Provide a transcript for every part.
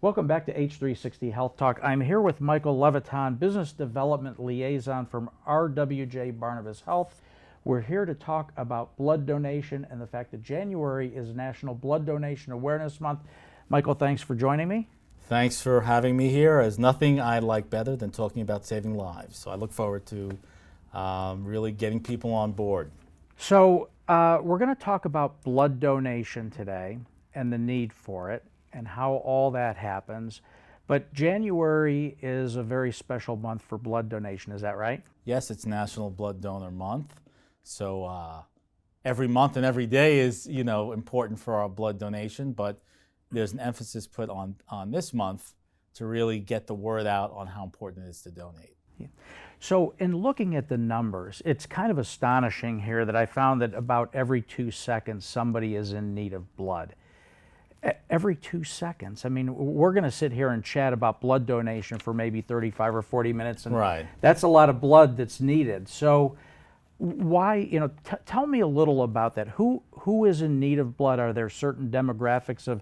Welcome back to H360 Health Talk. I'm here with Michael Leviton, Business Development Liaison from RWJ Barnabas Health. We're here to talk about blood donation and the fact that January is National Blood Donation Awareness Month. Michael, thanks for joining me. Thanks for having me here. There's nothing I like better than talking about saving lives. So I look forward to really getting people on board. So we're going to talk about blood donation today and the need for it and how all that happens. But January is a very special month for blood donation, is that right? Yes, it's National Blood Donor Month. So every month and every day is, important for our blood donation, but there's an emphasis put on this month to really get the word out on how important it is to donate. Yeah. So in looking at the numbers, it's kind of astonishing here that I found that about every 2 seconds somebody is in need of blood. Every 2 seconds. I mean, we're going to sit here and chat about blood donation for maybe 35 or 40 minutes, and right. That's a lot of blood that's needed. So why, tell me a little about that. Who is in need of blood? Are there certain demographics of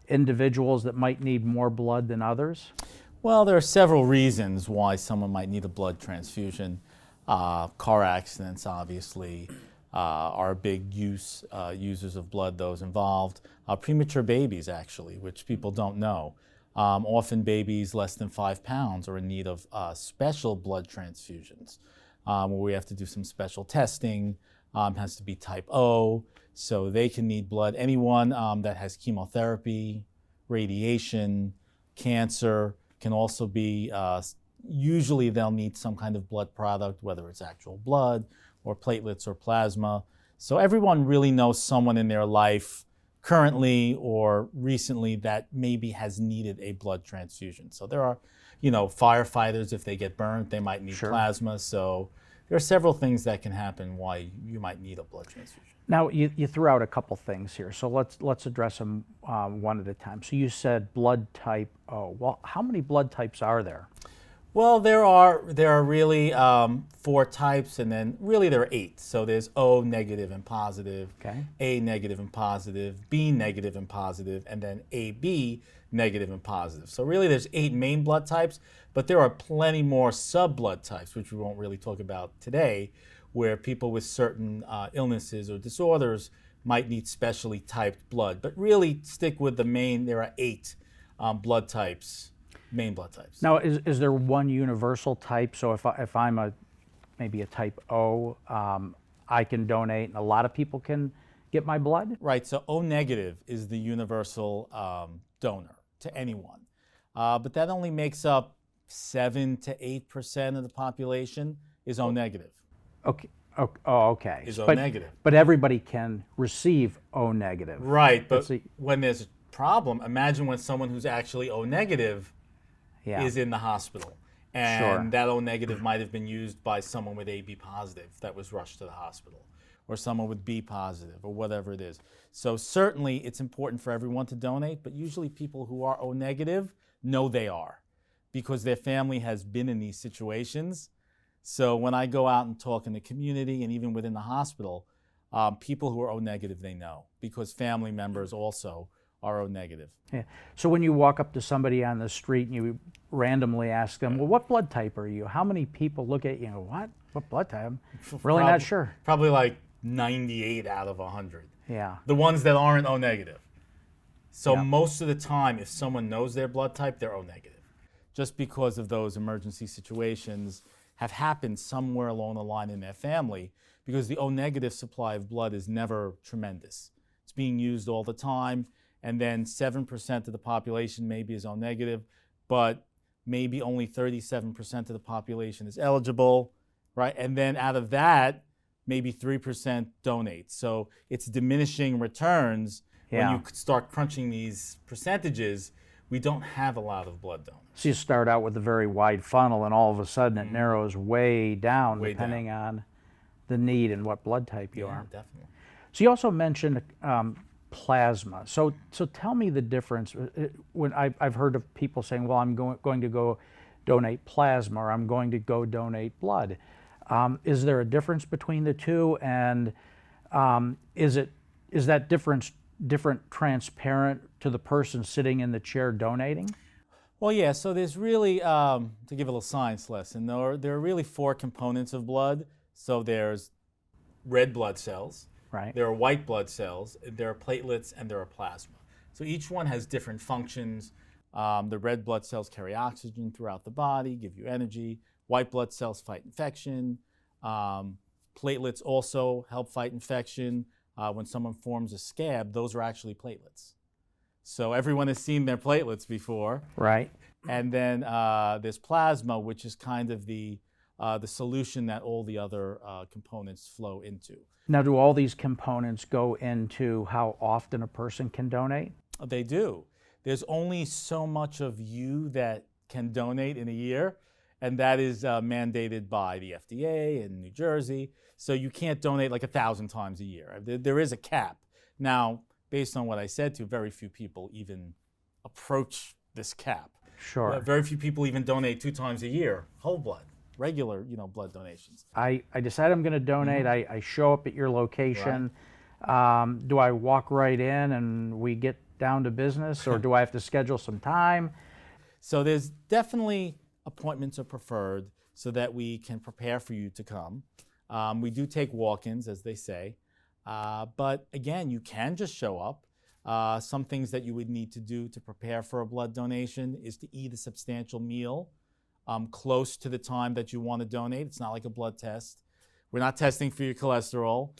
individuals that might need more blood than others? Well, there are several reasons why someone might need a blood transfusion. Car accidents, obviously, are big users of blood, those involved. Premature babies, actually, which people don't know. Often babies less than 5 pounds are in need of special blood transfusions, where we have to do some special testing. Has to be type O, so they can need blood. Anyone that has chemotherapy, radiation, cancer can also be, usually they'll need some kind of blood product, whether it's actual blood or platelets or plasma. So everyone really knows someone in their life currently or recently that maybe has needed a blood transfusion. So there are, firefighters, if they get burned, they might need Sure. plasma. So there are several things that can happen why you might need a blood transfusion. Now, you threw out a couple things here, so let's address them one at a time. So you said blood type O. Well, how many blood types are there? Well, there are really 4 types, and then really there are 8. So there's O negative and positive, Okay. A negative and positive, B negative and positive, and then AB negative and positive. So really there's 8 main blood types, but there are plenty more sub-blood types, which we won't really talk about today, where people with certain illnesses or disorders might need specially typed blood. But really stick with the main, there are 8 blood types. Main blood types. Now, is there one universal type? So if I'm maybe a type O, I can donate, and a lot of people can get my blood? Right. So O negative is the universal donor to anyone, but that only makes up 7 to 8% of the population is O negative. Okay. Oh, okay. Is O negative. But everybody can receive O negative. Right. But when there's a problem, imagine when someone who's actually O negative is in the hospital. And Sure. that O negative might have been used by someone with AB positive that was rushed to the hospital, or someone with B positive, or whatever it is. So certainly it's important for everyone to donate, but usually people who are O negative know they are because their family has been in these situations. So when I go out and talk in the community and even within the hospital, people who are O negative, they know because family members also are O negative. Yeah. So when you walk up to somebody on the street and you randomly ask them, well, what blood type are you? How many people look at you and go, what blood type? I'm really not sure. Probably like 98 out of 100. Yeah. The ones that aren't O negative. So Yeah. most of the time, if someone knows their blood type, they're O negative. Just because of those emergency situations have happened somewhere along the line in their family, because the O negative supply of blood is never tremendous. It's being used all the time. And then 7% of the population maybe is O negative, but maybe only 37% of the population is eligible, right? And then out of that, maybe 3% donate. So it's diminishing returns. Yeah. When you start crunching these percentages, we don't have a lot of blood donors. So you start out with a very wide funnel and all of a sudden it narrows way down depending on the need and what blood type you are. Definitely. So you also mentioned plasma. So tell me the difference. When I've heard of people saying, well, I'm going to go donate plasma or I'm going to go donate blood. Is there a difference between the two? And is that different transparent to the person sitting in the chair donating? Well, yeah, so there's really, to give a little science lesson, there are really four components of blood. So there's red blood cells, Right. there are white blood cells, there are platelets, and there are plasma. So each one has different functions. The red blood cells carry oxygen throughout the body, give you energy. White blood cells fight infection. Platelets also help fight infection. When someone forms a scab, those are actually platelets. So everyone has seen their platelets before. Right. And then there's plasma, which is kind of the solution that all the other components flow into. Now, do all these components go into how often a person can donate? They do. There's only so much of you that can donate in a year, and that is mandated by the FDA in New Jersey. So you can't donate like 1,000 times a year. There is a cap. Now, based on what I said to you, very few people even approach this cap. Sure. Very few people even donate 2 times a year, whole blood, regular, blood donations. I decide I'm going to donate. I show up at your location. Do I walk right in and we get down to business, or do I have to schedule some time? So there's definitely appointments are preferred so that we can prepare for you to come. We do take walk-ins, as they say. But again, you can just show up. Some things that you would need to do to prepare for a blood donation is to eat a substantial meal close to the time that you want to donate. It's not like a blood test. We're not testing for your cholesterol.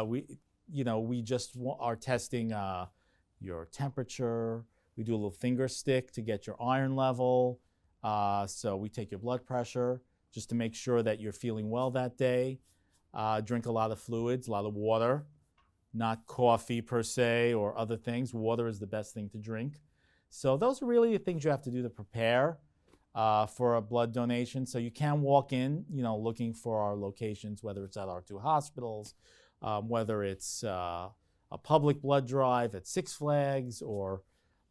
We just are testing your temperature. We do a little finger stick to get your iron level. So we take your blood pressure just to make sure that you're feeling well that day. Drink a lot of fluids, a lot of water, not coffee per se or other things. Water is the best thing to drink. So those are really the things you have to do to prepare for a blood donation. So you can walk in, looking for our locations, whether it's at our 2 hospitals, whether it's a public blood drive at Six Flags, or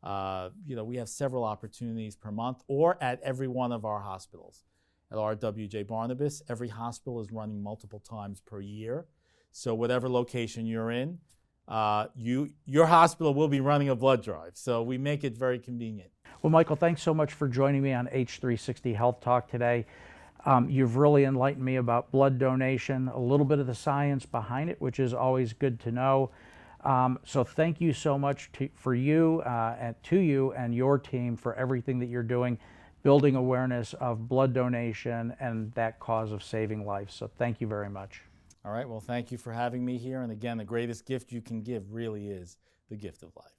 we have several opportunities per month, or at every one of our hospitals. At RWJ Barnabas, every hospital is running multiple times per year. So whatever location you're in, your hospital will be running a blood drive. So we make it very convenient. Well, Michael, thanks so much for joining me on H360 Health Talk today. You've really enlightened me about blood donation, a little bit of the science behind it, which is always good to know. So thank you so much to you and your team for everything that you're doing, building awareness of blood donation and that cause of saving lives. So thank you very much. All right, well, thank you for having me here. And again, the greatest gift you can give really is the gift of life.